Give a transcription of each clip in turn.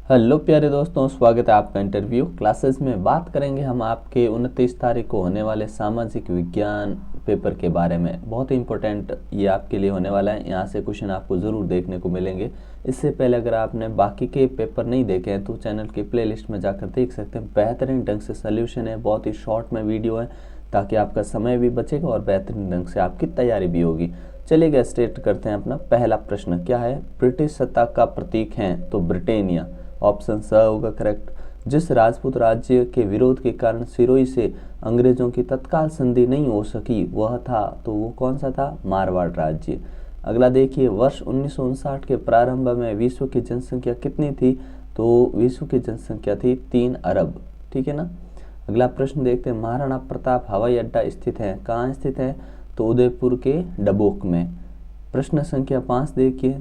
Hello प्यारे दोस्तों, स्वागत है आपका इंटरव्यू क्लासेस में। बात करेंगे हम आपके 29 तारीख को होने वाले सामाजिक विज्ञान पेपर के बारे में। बहुत ही इंपॉर्टेंट ये आपके लिए होने वाला है, यहाँ से क्वेश्चन आपको ज़रूर देखने को मिलेंगे। इससे पहले अगर आपने बाकी के पेपर नहीं देखे हैं तो चैनल की प्लेलिस्ट में जाकर देख सकते हैं। बेहतरीन ढंग से सोल्यूशन है, बहुत ही शॉर्ट में वीडियो है ताकि आपका समय भी बचेगा और बेहतरीन ढंग से आपकी तैयारी भी होगी। चलिए स्टार्ट करते हैं। अपना पहला प्रश्न क्या है? ब्रिटिश सत्ता का प्रतीक है तो ब्रिटेनिया, ऑप्शन स होगा करेक्ट। जिस राजपूत राज्य के विरोध के कारण सिरोही से अंग्रेजों की तत्काल संधि नहीं हो सकी वह था, तो वो कौन सा था? मारवाड़ राज्य। अगला देखिए, वर्ष 1959 के प्रारंभ में विश्व की जनसंख्या कितनी थी? तो विश्व की जनसंख्या थी 3 अरब। ठीक है ना। अगला प्रश्न देखते हैं, महाराणा प्रताप हवाई अड्डा स्थित है, कहाँ स्थित है? तो उदयपुर के डबोक में। प्रश्न संख्या 5 देखिए,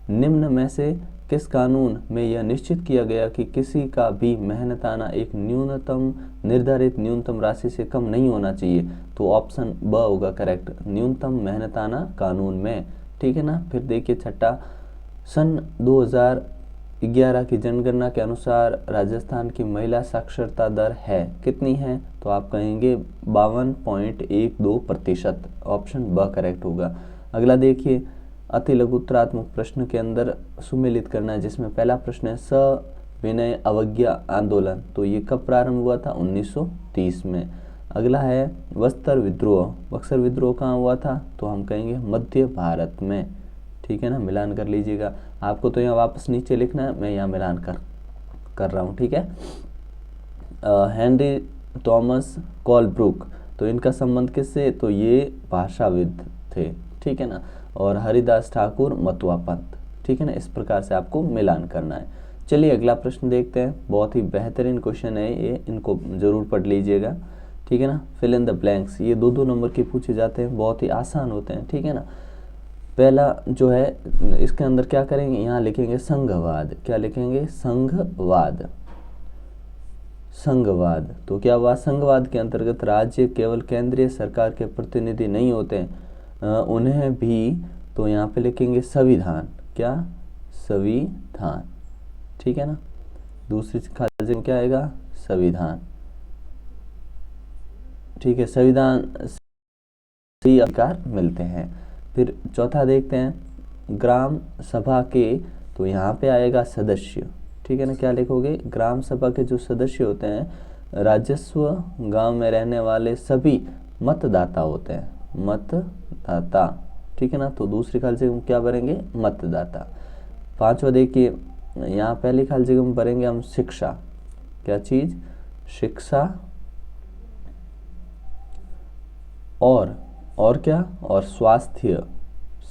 निम्न में से किस कानून में यह निश्चित किया गया कि किसी का भी मेहनताना एक न्यूनतम निर्धारित न्यूनतम राशि से कम नहीं होना चाहिए? तो ऑप्शन ब होगा करेक्ट, न्यूनतम मेहनताना कानून में। ठीक है ना। फिर देखिए छठा, सन 2011 की जनगणना के अनुसार राजस्थान की महिला साक्षरता दर है कितनी है? तो आप कहेंगे 52.12%। ऑप्शन ब करेक्ट होगा। अगला देखिए, अति लघुत्तरात्मक प्रश्न के अंदर सुमेलित करना है, जिसमें पहला प्रश्न है सविनय अवज्ञा आंदोलन, तो ये कब प्रारंभ हुआ था? 1930 में। अगला है बस्तर विद्रोह, बक्सर विद्रोह कहाँ हुआ था? तो हम कहेंगे मध्य भारत में। ठीक है ना, मिलान कर लीजिएगा। आपको तो यहाँ वापस नीचे लिखना है, मैं यहाँ मिलान कर रहा हूँ। ठीक है। हेनरी थॉमस कोलब्रुक, तो इनका संबंध किससे? तो ये भाषाविद थे। ठीक है ना। और हरिदास ठाकुर मतवा पंथ। ठीक है ना। इस प्रकार से आपको मिलान करना है। चलिए अगला प्रश्न देखते हैं। बहुत ही बेहतरीन क्वेश्चन है ये, इनको जरूर पढ़ लीजिएगा। ठीक है ना। फिल इन द ब्लैंक्स, ये 2-2 नंबर के पूछे जाते हैं, बहुत ही आसान होते हैं। ठीक है ना। पहला जो है इसके अंदर क्या करेंगे, यहाँ लिखेंगे संघवाद। क्या लिखेंगे? संघवाद। संघवाद तो क्या हुआ? संघवाद के अंतर्गत राज्य केवल केंद्रीय सरकार के प्रतिनिधि नहीं होते हैं, उन्हें भी, तो यहाँ पे लिखेंगे संविधान। क्या? संविधान। ठीक है ना। दूसरी खाली जगह क्या आएगा? संविधान। ठीक है, संविधान से अधिकार मिलते हैं। फिर चौथा देखते हैं, ग्राम सभा के, तो यहाँ पे आएगा सदस्य। ठीक है ना। क्या लिखोगे? ग्राम सभा के जो सदस्य होते हैं राजस्व गांव में रहने वाले सभी मतदाता होते हैं, मतदाता। ठीक है ना। तो दूसरी खाली जगह में क्या भरेंगे? मतदाता। पांचवा देखिए, यहाँ पहली खाली जगह में भरेंगे हम शिक्षा। क्या चीज? शिक्षा। और क्या? और स्वास्थ्य।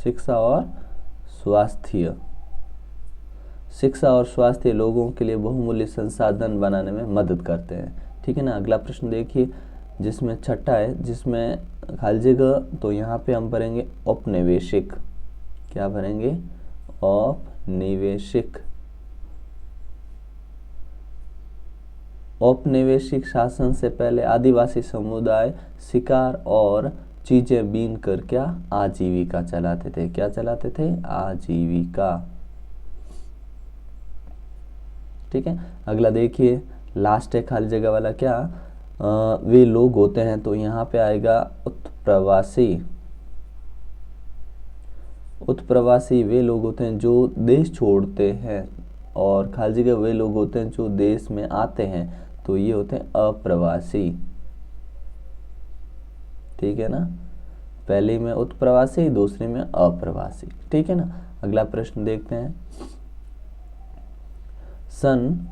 शिक्षा और स्वास्थ्य। शिक्षा और स्वास्थ्य लोगों के लिए बहुमूल्य संसाधन बनाने में मदद करते हैं। ठीक है ना। अगला प्रश्न देखिए, जिसमें छठा है, जिसमें खाली जगह, तो यहाँ पे हम भरेंगे औपनिवेशिक। क्या भरेंगे? औपनिवेशिक। औपनिवेशिक शासन से पहले आदिवासी समुदाय शिकार और चीजें बीन कर क्या? आजीविका चलाते थे। क्या चलाते थे? आजीविका। ठीक है। अगला देखिए, लास्ट है खाली जगह वाला, क्या वे लोग होते हैं? तो यहाँ पे आएगा उत्प्रवासी। उत्प्रवासी वे लोग होते हैं जो देश छोड़ते हैं, और खाली जगह वे लोग होते हैं जो देश में आते हैं, तो ये होते हैं अप्रवासी। ठीक है ना। पहली में उत्प्रवासी, दूसरी में अप्रवासी। ठीक है ना। अगला प्रश्न देखते हैं, सन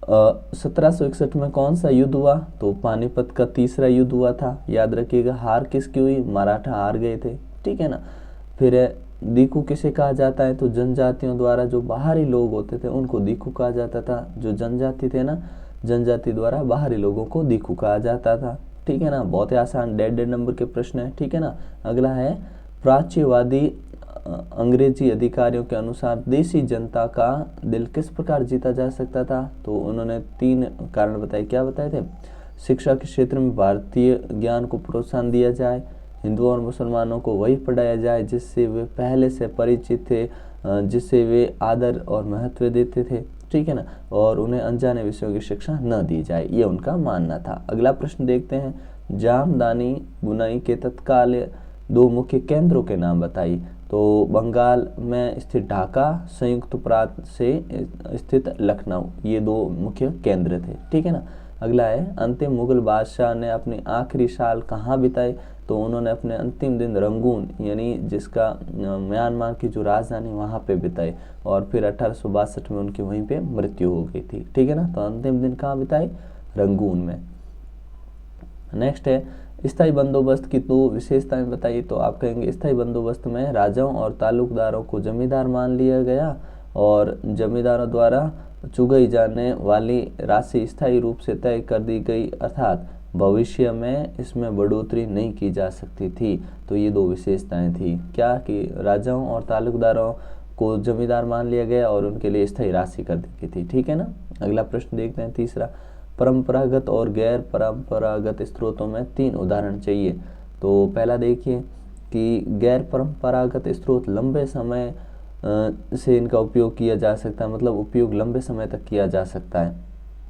1761 में कौन सा युद्ध हुआ? तो पानीपत का तीसरा युद्ध हुआ था। याद रखिएगा, हार किसकी हुई? मराठा हार गए थे। ठीक है ना। फिर दीकू किसे कहा जाता है? तो जनजातियों द्वारा जो बाहरी लोग होते थे उनको दीकू कहा जाता था। जो जनजाति थे ना, जनजाति द्वारा बाहरी लोगों को दीकू कहा जाता था। ठीक है ना। बहुत ही आसान डेढ़ नंबर के प्रश्न है। ठीक है ना। अगला है, प्राच्यवादी अंग्रेजी अधिकारियों के अनुसार देसी जनता का दिल किस प्रकार जीता जा सकता था? तो उन्होंने 3 कारण बताए। क्या बताए थे? शिक्षा के क्षेत्र में भारतीय ज्ञान को प्रोत्साहन दिया जाए, हिंदुओं और मुसलमानों को वही पढ़ाया जाए जिससे वे पहले से परिचित थे, जिससे वे आदर और महत्व देते थे। ठीक है ना, और उन्हें अनजाने विषयों की शिक्षा न दी जाए, ये उनका मानना था। अगला प्रश्न देखते हैं, जामदानी बुनाई के तत्काल 2 मुख्य केंद्रों के नाम बताइए। तो बंगाल में स्थित ढाका, संयुक्त प्रांत से स्थित लखनऊ, ये 2 मुख्य केंद्र थे, ठीक है ना। अगला है, अंतिम मुगल बादशाह ने अपनी आखिरी साल कहाँ बिताए। तो उन्होंने अपने अंतिम दिन रंगून, यानी जिसका म्यांमार की जो राजधानी, वहाँ पे बिताए, और फिर 1862 में उनकी वहीं पे मृत्यु हो गई थी, ठीक है ना। तो अंतिम दिन कहाँ बिताए, रंगून में। नेक्स्ट है, स्थायी बंदोबस्त की 2 विशेषताएं बताइए। तो आप कहेंगे स्थायी बंदोबस्त में राजाओं और तालुकदारों को जमींदार मान लिया गया, और जमींदारों द्वारा चुकाई जाने वाली राशि स्थायी रूप से तय कर दी गई, अर्थात भविष्य में इसमें बढ़ोतरी नहीं की जा सकती थी। तो ये 2 विशेषताएं थी, क्या कि राजाओं और तालुकदारों को जमींदार मान लिया गया और उनके लिए स्थायी राशि कर दी गई थी, ठीक है ना। अगला प्रश्न देखते हैं, तीसरा, परंपरागत और गैर परंपरागत स्रोतों में 3 उदाहरण चाहिए। तो पहला देखिए कि गैर परंपरागत स्रोत लंबे समय से इनका उपयोग किया जा सकता है, मतलब उपयोग लंबे समय तक किया जा सकता है,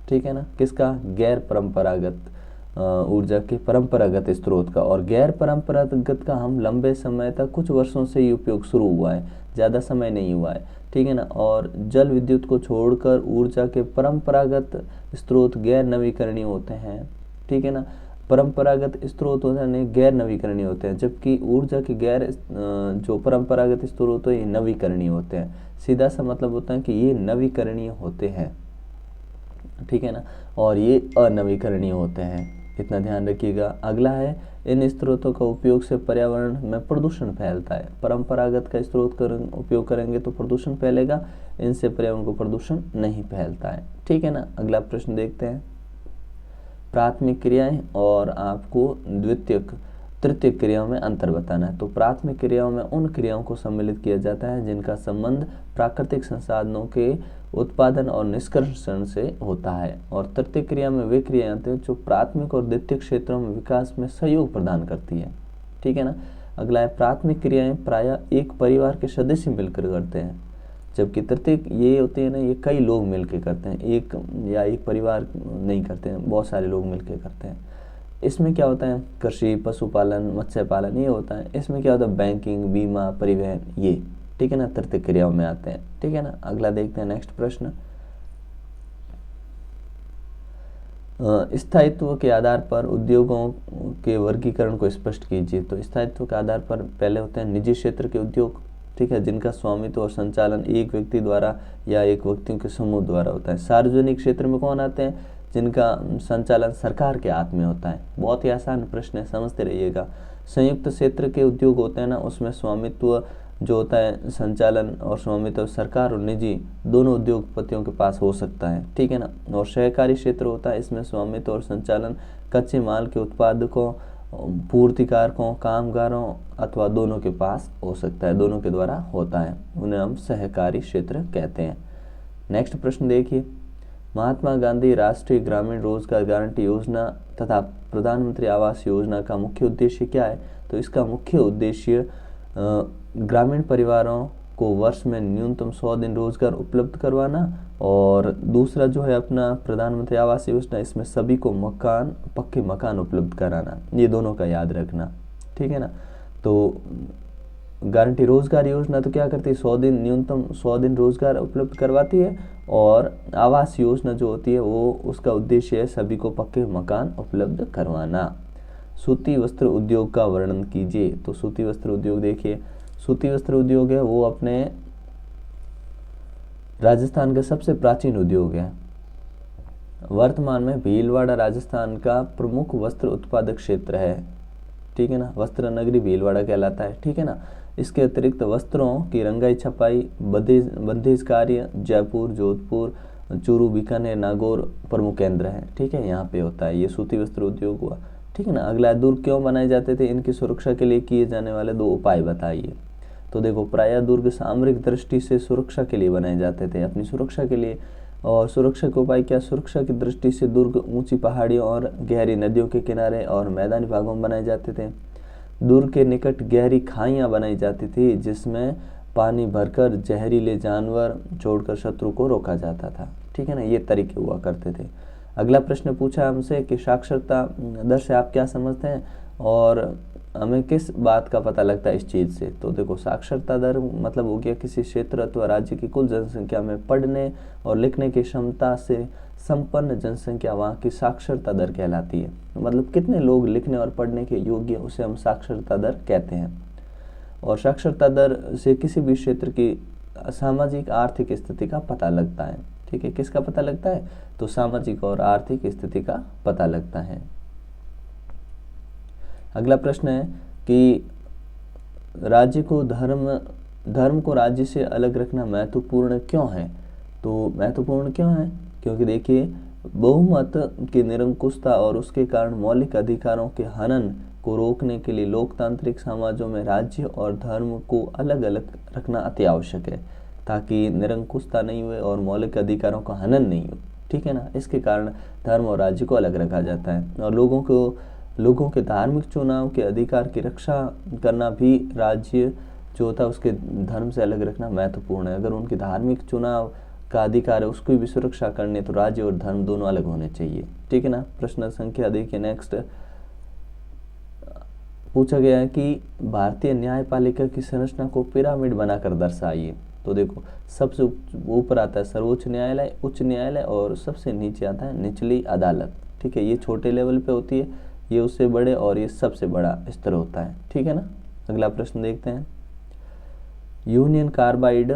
ठीक है ना। किसका, गैर परंपरागत ऊर्जा के परंपरागत स्रोत का, और गैर परंपरागत का हम लंबे समय तक, कुछ वर्षों से ही उपयोग शुरू हुआ है, ज़्यादा समय नहीं हुआ है, ठीक है ना। और जल विद्युत को छोड़कर ऊर्जा के परंपरागत स्रोत गैर नवीकरणीय होते हैं, ठीक है ना। परंपरागत स्रोत होते हैं गैर नवीकरणीय होते हैं, जबकि ऊर्जा के गैर जो परंपरागत स्रोत होते हैं ये नवीकरणीय होते हैं। सीधा सा मतलब होता है कि ये नवीकरणीय होते हैं, ठीक है ना, और ये अनवीकरणीय होते हैं, इतना ध्यान रखिएगा। अगला है, इन स्रोतों का उपयोग से पर्यावरण में प्रदूषण फैलता है। परंपरागत का स्रोत उपयोग करेंगे तो प्रदूषण फैलेगा, इनसे पर्यावरण को प्रदूषण नहीं फैलता है, ठीक है ना। अगला प्रश्न देखते हैं, प्राथमिक क्रियाएं और आपको द्वितीयक तृतीयक क्रियाओं में अंतर बताना है। तो प्राथमिक क्रियाओं में उन क्रियाओं को सम्मिलित किया जाता है जिनका संबंध प्राकृतिक संसाधनों के उत्पादन और निष्कर्षण से होता है, और तृतीयक क्रिया में वे क्रियाएं आती हैं जो प्राथमिक और द्वितीयक क्षेत्रों में विकास में सहयोग प्रदान करती है, ठीक है ना। अगला है, प्राथमिक क्रियाएं प्रायः एक परिवार के सदस्य मिलकर करते हैं, जबकि तृतीयक ये होते हैं ना, ये कई लोग मिलकर करते हैं, एक परिवार नहीं करते हैं, बहुत सारे लोग मिलकर करते हैं। इसमें क्या होता है, कृषि, पशुपालन, मत्स्य पालन, ये होता है। इसमें क्या होता है, बैंकिंग, बीमा, परिवहन, ये, ठीक है ना, तृतीयक क्रियाओं में आते हैं, ठीक है ना। अगला देखते हैं, नेक्स्ट प्रश्न, स्थायित्व के आधार पर उद्योगों के वर्गीकरण को स्पष्ट कीजिए। तो स्थायित्व के आधार पर पहले होते हैं निजी क्षेत्र के उद्योग, ठीक है, जिनका स्वामित्व और संचालन एक व्यक्ति द्वारा या एक व्यक्तियों के समूह द्वारा होता है। सार्वजनिक क्षेत्र में कौन आते हैं, जिनका संचालन सरकार के हाथ में होता है। बहुत ही आसान प्रश्न है, समझते रहिएगा। संयुक्त क्षेत्र के उद्योग होते हैं ना, उसमें स्वामित्व जो होता है, संचालन और स्वामित्व सरकार और निजी दोनों उद्योगपतियों के पास हो सकता है, ठीक है ना। और सहकारी क्षेत्र होता है, इसमें स्वामित्व और संचालन कच्चे माल के उत्पादकों, पूर्तिकारकों, कामगारों अथवा दोनों के पास हो सकता है, दोनों के द्वारा होता है, उन्हें हम सहकारी क्षेत्र कहते हैं। नेक्स्ट प्रश्न देखिए, महात्मा गांधी राष्ट्रीय ग्रामीण रोजगार गारंटी योजना तथा प्रधानमंत्री आवास योजना का मुख्य उद्देश्य क्या है। तो इसका मुख्य उद्देश्य ग्रामीण परिवारों को वर्ष में न्यूनतम 100 दिन रोजगार उपलब्ध करवाना, और दूसरा जो है अपना प्रधानमंत्री आवास योजना, इसमें सभी को मकान, पक्के मकान उपलब्ध कराना, ये दोनों का याद रखना, ठीक है ना। तो गारंटी रोजगार योजना तो क्या करती है, 100 दिन, न्यूनतम 100 दिन रोजगार उपलब्ध करवाती है, और आवास योजना जो होती है वो उसका उद्देश्य है सभी को पक्के मकान उपलब्ध करवाना। सूती वस्त्र उद्योग का वर्णन कीजिए। तो सूती वस्त्र उद्योग देखिए, सूती वस्त्र उद्योग है वो अपने राजस्थान का सबसे प्राचीन उद्योग है। वर्तमान में भीलवाड़ा राजस्थान का प्रमुख वस्त्र उत्पादक क्षेत्र है, ठीक है ना, वस्त्र नगरी भीलवाड़ा कहलाता है, ठीक है ना। इसके अतिरिक्त वस्त्रों की रंगाई, छपाई, बंदेज कार्य जयपुर, जोधपुर, चूरू, बीकानेर, नागौर प्रमुख केंद्र हैं, ठीक है, यहाँ पे होता है। ये सूती वस्त्र उद्योग हुआ, ठीक है ना। अगला, दुर्ग क्यों बनाए जाते थे, इनकी सुरक्षा के लिए किए जाने वाले 2 उपाय बताइए। तो देखो, प्रायः दुर्ग सामरिक दृष्टि से सुरक्षा के लिए बनाए जाते थे, अपनी सुरक्षा के लिए। और सुरक्षा के उपाय क्या, सुरक्षा की दृष्टि से दुर्ग ऊंची पहाड़ियों और गहरी नदियों के किनारे और मैदानी भागों में बनाए जाते थे। दुर्ग के निकट गहरी खाइयाँ बनाई जाती थी, जिसमें पानी भरकर जहरीले जानवर छोड़कर शत्रु को रोका जाता था। ठीक है ना, ये तरीके हुआ करते थे। अगला प्रश्न पूछा हमसे कि साक्षरता दर से आप क्या समझते हैं और हमें किस बात का पता लगता है इस चीज़ से। तो देखो, साक्षरता दर मतलब हो गया किसी क्षेत्र अथवा राज्य की कुल जनसंख्या में पढ़ने और लिखने की क्षमता से संपन्न जनसंख्या वहाँ की साक्षरता दर कहलाती है। मतलब कितने लोग लिखने और पढ़ने के योग्य, उसे हम साक्षरता दर कहते हैं। और साक्षरता दर से किसी भी क्षेत्र की सामाजिक आर्थिक स्थिति का पता लगता है। ठीक है, किसका पता लगता है? तो सामाजिक और आर्थिक स्थिति का पता लगता है। अगला प्रश्न है कि राज्य को धर्म को राज्य से अलग रखना महत्वपूर्ण क्यों है। तो महत्वपूर्ण क्यों है? क्योंकि देखिए, बहुमत की निरंकुशता और उसके कारण मौलिक अधिकारों के हनन को रोकने के लिए लोकतांत्रिक समाजों में राज्य और धर्म को अलग अलग रखना अति आवश्यक है, ताकि निरंकुशता नहीं हुए और मौलिक अधिकारों का हनन नहीं हो। ठीक है ना, इसके कारण धर्म और राज्य को अलग रखा जाता है। और लोगों के धार्मिक चुनाव के अधिकार की रक्षा करना भी राज्य जो होता है उसके धर्म से अलग रखना महत्वपूर्ण है। अगर उनके धार्मिक चुनाव का अधिकार है उसकी भी सुरक्षा करनी, तो राज्य और धर्म दोनों अलग होने चाहिए। ठीक है ना। प्रश्न संख्या देखिए, नेक्स्ट पूछा गया है कि भारतीय न्यायपालिका की संरचना को पिरामिड बनाकर दर्शाइए। तो देखो, सबसे ऊपर आता है सर्वोच्च न्यायालय, उच्च न्यायालय और सबसे नीचे आता है निचली अदालत। ठीक है, ये छोटे लेवल पे होती है, ये उससे बड़े और ये सबसे बड़ा स्तर होता है। ठीक है ना। अगला प्रश्न देखते हैं, यूनियन कार्बाइड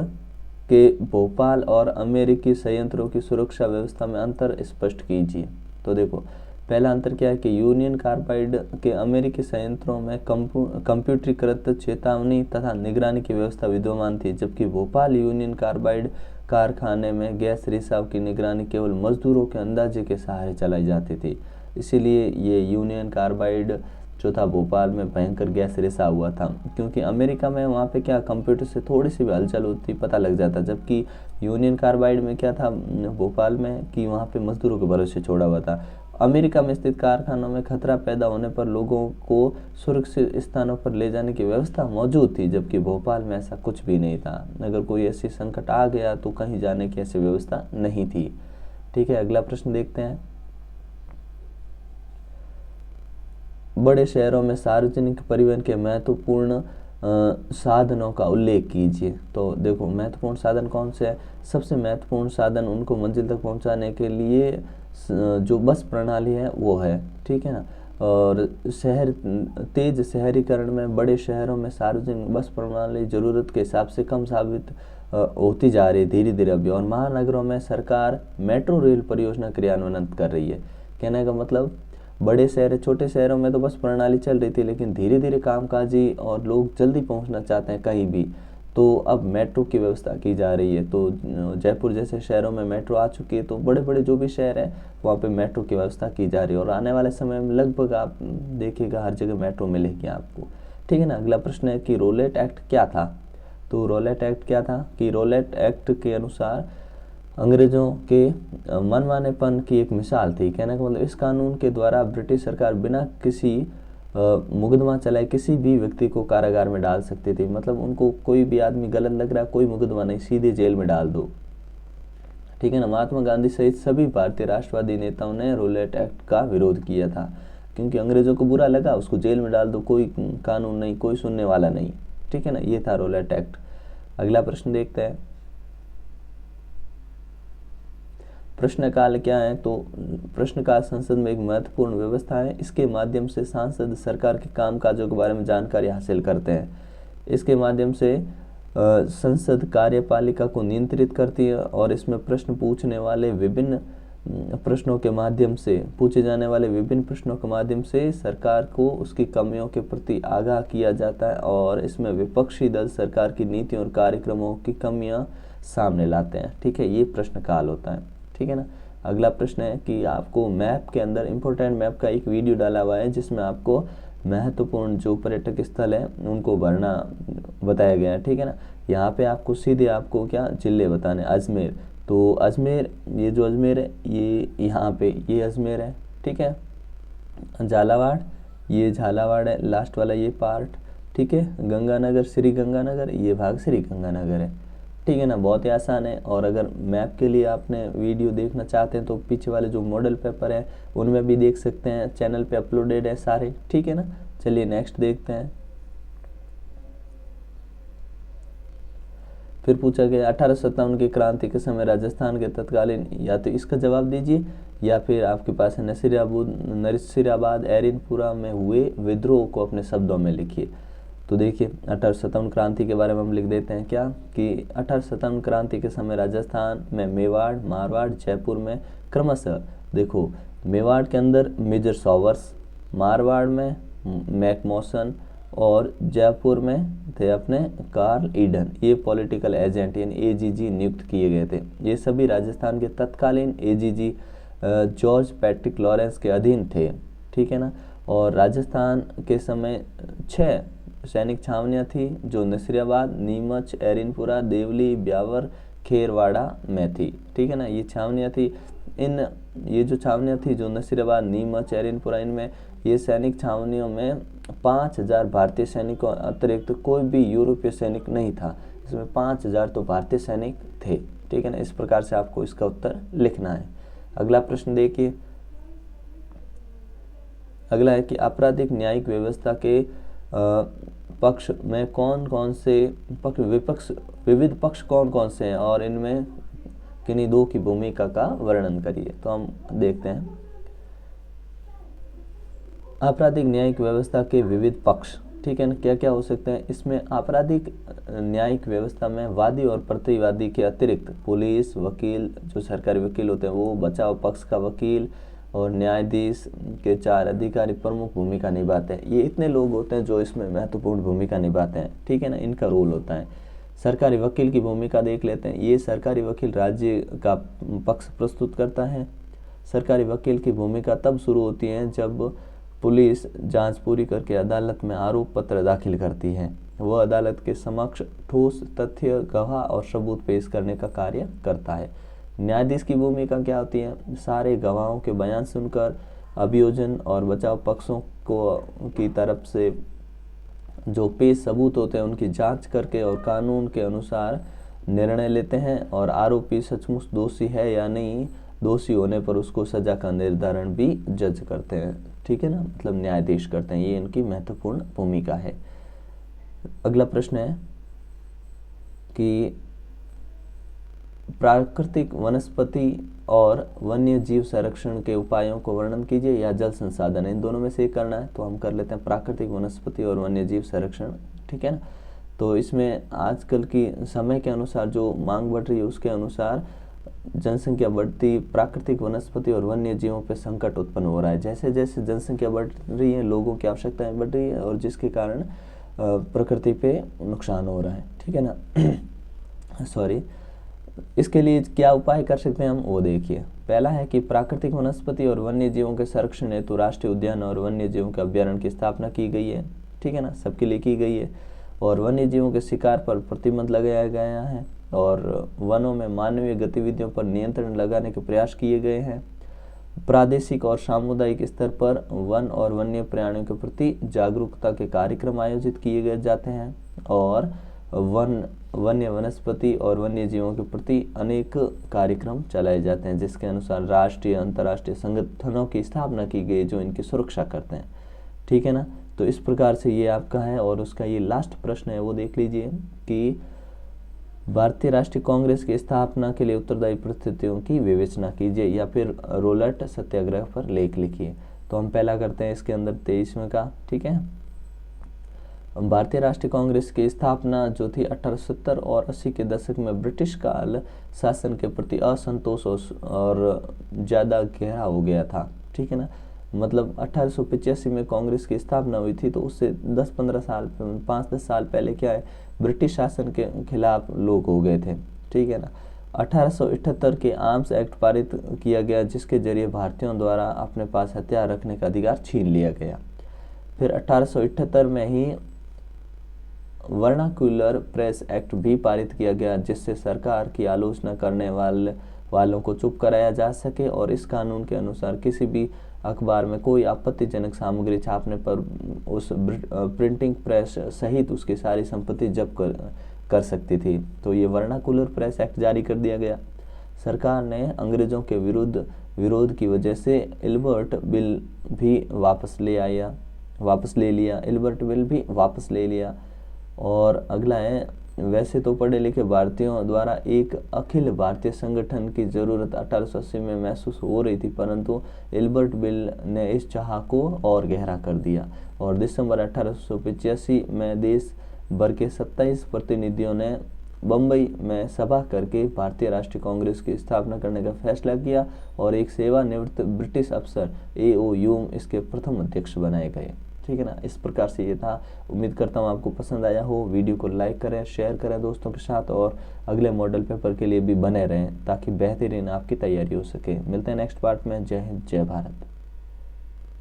के भोपाल और अमेरिकी संयंत्रों की सुरक्षा व्यवस्था में अंतर स्पष्ट कीजिए। तो देखो, पहला अंतर क्या है कि यूनियन कार्बाइड के अमेरिकी संयंत्रों में कंप्यूटरीकृत चेतावनी तथा निगरानी की व्यवस्था विद्यमान थी, जबकि भोपाल यूनियन कार्बाइड कारखाने में गैस रिसाव की निगरानी केवल मजदूरों के अंदाजे के सहारे चलाई जाती थी। इसीलिए ये यूनियन कार्बाइड जो था भोपाल में भयंकर गैस रिसाव हुआ था, क्योंकि अमेरिका में वहाँ पे क्या कंप्यूटर से थोड़ी सी भी हलचल होती पता लग जाता, जबकि यूनियन कार्बाइड में क्या था भोपाल में कि वहाँ पे मजदूरों के भरोसे छोड़ा हुआ था। अमेरिका में स्थित कारखानों में खतरा पैदा होने पर लोगों को सुरक्षित स्थानों पर ले जाने की व्यवस्था मौजूद थी, जबकि भोपाल में ऐसा कुछ भी नहीं था। अगर कोई ऐसी संकट आ गया तो कहीं जाने की ऐसी व्यवस्था नहीं थी। ठीक है, अगला प्रश्न देखते हैं, बड़े शहरों में सार्वजनिक परिवहन के महत्वपूर्ण साधनों का उल्लेख कीजिए। तो देखो, महत्वपूर्ण साधन कौन से हैं? सबसे महत्वपूर्ण साधन उनको मंजिल तक पहुंचाने के लिए जो बस प्रणाली है वो है। ठीक है ना। और तेज शहरीकरण में बड़े शहरों में सार्वजनिक बस प्रणाली जरूरत के हिसाब से कम साबित होती जा रही है धीरे धीरे अभी। और महानगरों में सरकार मेट्रो रेल परियोजना क्रियान्वयन कर रही है। कहने का मतलब, बड़े शहर छोटे शहरों में तो बस प्रणाली चल रही थी, लेकिन धीरे धीरे कामकाजी और लोग जल्दी पहुंचना चाहते हैं कहीं भी, तो अब मेट्रो की व्यवस्था की जा रही है। तो जयपुर जैसे शहरों में मेट्रो आ चुकी है, तो बड़े बड़े जो भी शहर है वहाँ पे मेट्रो की व्यवस्था की जा रही है। और आने वाले समय में लगभग आप देखिएगा हर जगह मेट्रो मिलेगी आपको। ठीक है ना। अगला प्रश्न है कि रोलेट एक्ट क्या था। तो रोलेट एक्ट क्या था कि रोलेट एक्ट के अनुसार अंग्रेजों के मनमानेपन की एक मिसाल थी। कहने का मतलब, इस कानून के द्वारा ब्रिटिश सरकार बिना किसी मुकदमा चलाए किसी भी व्यक्ति को कारागार में डाल सकती थी। मतलब उनको कोई भी आदमी गलत लग रहा है, कोई मुकदमा नहीं, सीधे जेल में डाल दो। ठीक है ना। महात्मा गांधी सहित सभी भारतीय राष्ट्रवादी नेताओं ने रोलेट एक्ट का विरोध किया था, क्योंकि अंग्रेजों को बुरा लगा, उसको जेल में डाल दो, कोई कानून नहीं, कोई सुनने वाला नहीं। ठीक है ना, ये था रोलेट एक्ट। अगला प्रश्न देखते हैं, प्रश्नकाल क्या है। तो प्रश्नकाल संसद में एक महत्वपूर्ण व्यवस्था है। इसके माध्यम से सांसद सरकार के कामकाजों के बारे में जानकारी हासिल करते हैं। इसके माध्यम से संसद कार्यपालिका को नियंत्रित करती है और इसमें पूछे जाने वाले विभिन्न प्रश्नों के माध्यम से सरकार को उसकी कमियों के प्रति आगाह किया जाता है और इसमें विपक्षी दल सरकार की नीतियों और कार्यक्रमों की कमियां सामने लाते हैं। ठीक है, ये प्रश्नकाल होता है। ठीक है ना। अगला प्रश्न है कि आपको मैप के अंदर इम्पोर्टेंट मैप का एक वीडियो डाला हुआ है, जिसमें आपको महत्वपूर्ण जो पर्यटक स्थल है उनको भरना बताया गया है। ठीक है ना। यहाँ पे आपको सीधे आपको क्या जिले बताने, अजमेर। तो अजमेर, ये जो अजमेर है ये यहाँ पे ये अजमेर है। ठीक है। झालावाड़, ये झालावाड़ है, लास्ट वाला ये पार्ट। ठीक है। गंगानगर, श्री गंगानगर, ये भाग श्री गंगानगर है, ठीक है ना। बहुत ही आसान है। और अगर मैप के लिए आपने वीडियो देखना चाहते हैं तो पीछे वाले जो मॉडल पेपर है उनमें भी देख सकते हैं, चैनल पे अपलोडेड है सारे, ठीक है ना। चलिए नेक्स्ट देखते हैं। फिर पूछा गया 1857 की क्रांति के समय राजस्थान के तत्कालीन, या तो इसका जवाब दीजिए या फिर आपके पास है नसीराबाद एरिनपुरा में हुए विद्रोह को अपने शब्दों में लिखिए। तो देखिए 1857 क्रांति के बारे में हम लिख देते हैं क्या कि 1857 क्रांति के समय राजस्थान में मेवाड़, मारवाड़, जयपुर में क्रमशः, देखो मेवाड़ के अंदर मेजर सॉवर्स, मारवाड़ में मैकमोसन और जयपुर में थे अपने कार्ल ईडन, ये पॉलिटिकल एजेंट यानी एजीजी नियुक्त किए गए थे। ये सभी राजस्थान के तत्कालीन एजीजी जॉर्ज पैट्रिक लॉरेंस के अधीन थे, ठीक है ना। और राजस्थान के समय 6 सैनिक छावनियाँ थी जो नसीराबाद, नीमच, एरिनपुरा, देवली, ब्यावर, खेरवाड़ा में थी, ठीक है ना। ये छावनियाँ थी। ये जो छावनियाँ थी जो नसीराबाद, नीमच, एरिनपुरा, इनमें ये सैनिक छावनियों में 5000 भारतीय सैनिकों अतिरिक्त कोई भी यूरोपीय सैनिक नहीं था। इसमें 5000 तो भारतीय सैनिक थे, ठीक है ना। इस प्रकार से आपको इसका उत्तर लिखना है। अगला प्रश्न देखिए। अगला है कि आपराधिक न्यायिक व्यवस्था के पक्ष में कौन कौन से विविध पक्ष कौन कौन से हैं और इनमें किन्हीं दो की भूमिका का वर्णन करिए। तो हम देखते हैं आपराधिक न्यायिक व्यवस्था के विविध पक्ष, ठीक है ना, क्या क्या हो सकते हैं। इसमें आपराधिक न्यायिक व्यवस्था में वादी और प्रतिवादी के अतिरिक्त पुलिस, वकील, जो सरकारी वकील होते हैं वो, बचाव पक्ष का वकील और न्यायाधीश के 4 अधिकारी प्रमुख भूमिका निभाते हैं। ये इतने लोग होते हैं जो इसमें महत्वपूर्ण भूमिका निभाते हैं, ठीक है ना, इनका रोल होता है। सरकारी वकील की भूमिका देख लेते हैं। ये सरकारी वकील राज्य का पक्ष प्रस्तुत करता है। सरकारी वकील की भूमिका तब शुरू होती है जब पुलिस जांच पूरी करके अदालत में आरोप पत्र दाखिल करती है। वह अदालत के समक्ष ठोस तथ्य, गवाह और सबूत पेश करने का कार्य करता है। न्यायाधीश की भूमिका क्या होती है। सारे गवाहों के बयान सुनकर अभियोजन और बचाव पक्षों की तरफ से जो पेश सबूत होते हैं उनकी जांच करके और कानून के अनुसार निर्णय लेते हैं और आरोपी सचमुच दोषी है या नहीं, दोषी होने पर उसको सजा का निर्धारण भी जज करते हैं, ठीक है ना, मतलब न्यायाधीश करते हैं। ये इनकी महत्वपूर्ण भूमिका है। अगला प्रश्न है कि प्राकृतिक वनस्पति और वन्य जीव संरक्षण के उपायों को वर्णन कीजिए या जल संसाधन, इन दोनों में से एक करना है। तो हम कर लेते हैं प्राकृतिक वनस्पति और वन्य जीव संरक्षण, ठीक है ना। तो इसमें आजकल की समय के अनुसार जो मांग बढ़ रही है उसके अनुसार जनसंख्या बढ़ती, प्राकृतिक वनस्पति और वन्य जीवों पर संकट उत्पन्न हो रहा है। जैसे जैसे जनसंख्या बढ़ रही है, लोगों की आवश्यकताएं बढ़ रही है और जिसके कारण प्रकृति पे नुकसान हो रहा है, ठीक है ना। सॉरी, इसके लिए क्या उपाय कर सकते हैं हम, वो देखिए। पहला है कि प्राकृतिक वनस्पति और वन्य जीवों के संरक्षण हेतु राष्ट्रीय उद्यान और वन्य जीवों के अभ्यारण्य की स्थापना की गई है, ठीक है ना, सबके लिए की गई है। और वन्य जीवों के शिकार पर प्रतिबंध लगाया गया है और वनों में मानवीय गतिविधियों पर नियंत्रण लगाने के प्रयास किए गए हैं। प्रादेशिक और सामुदायिक स्तर पर वन और वन्य प्राणियों के प्रति जागरूकता के कार्यक्रम आयोजित किए जाते हैं और वन्य वनस्पति और वन्य जीवों के प्रति अनेक कार्यक्रम चलाए जाते हैं जिसके अनुसार राष्ट्रीय अंतर्राष्ट्रीय संगठनों की स्थापना की गई जो इनकी सुरक्षा करते हैं, ठीक है ना। तो इस प्रकार से ये आपका है। और उसका ये लास्ट प्रश्न है वो देख लीजिए कि भारतीय राष्ट्रीय कांग्रेस की स्थापना के लिए उत्तरदायी परिस्थितियों की विवेचना कीजिए या फिर रोलट सत्याग्रह पर लेख लिखिए। तो हम पहला करते हैं इसके अंदर 23वें का, ठीक है। भारतीय राष्ट्रीय कांग्रेस की स्थापना जो थी 1870 और 80 के दशक में ब्रिटिश काल शासन के प्रति असंतोष और ज़्यादा गहरा हो गया था, ठीक है ना। मतलब 1885 में कांग्रेस की स्थापना हुई थी, तो उससे 10-15 साल 5-10 साल पहले क्या है, ब्रिटिश शासन के खिलाफ लोग हो गए थे, ठीक है ना। 1878 के आर्म्स एक्ट पारित किया गया जिसके जरिए भारतीयों द्वारा अपने पास हथियार रखने का अधिकार छीन लिया गया। फिर 1878 में ही वर्नाक्युलर प्रेस एक्ट भी पारित किया गया जिससे सरकार की आलोचना करने वालों को चुप कराया जा सके और इस कानून के अनुसार किसी भी अखबार में कोई आपत्तिजनक सामग्री छापने पर उस प्रिंटिंग प्रेस सहित उसकी सारी संपत्ति जब्त कर सकती थी। तो ये वर्नाकुलर प्रेस एक्ट जारी कर दिया गया। सरकार ने अंग्रेजों के विरोध की वजह से इल्बर्ट बिल भी वापस ले लिया। और अगला है, वैसे तो पढ़े लिखे भारतीयों द्वारा एक अखिल भारतीय संगठन की जरूरत 1880 में महसूस हो रही थी, परंतु इल्बर्ट बिल ने इस चाह को और गहरा कर दिया और दिसंबर 1885 में देश भर के 27 प्रतिनिधियों ने बम्बई में सभा करके भारतीय राष्ट्रीय कांग्रेस की स्थापना करने का फैसला किया और एक सेवानिवृत्त ब्रिटिश अफसर A.O. ह्यूम इसके प्रथम अध्यक्ष बनाए गए। ठीक है ना। इस प्रकार से ये था। उम्मीद करता हूँ आपको पसंद आया हो। वीडियो को लाइक करें, शेयर करें दोस्तों के साथ और अगले मॉडल पेपर के लिए भी बने रहें ताकि बेहतरीन आपकी तैयारी हो सके। मिलते हैं नेक्स्ट पार्ट में। जय हिंद, जय भारत।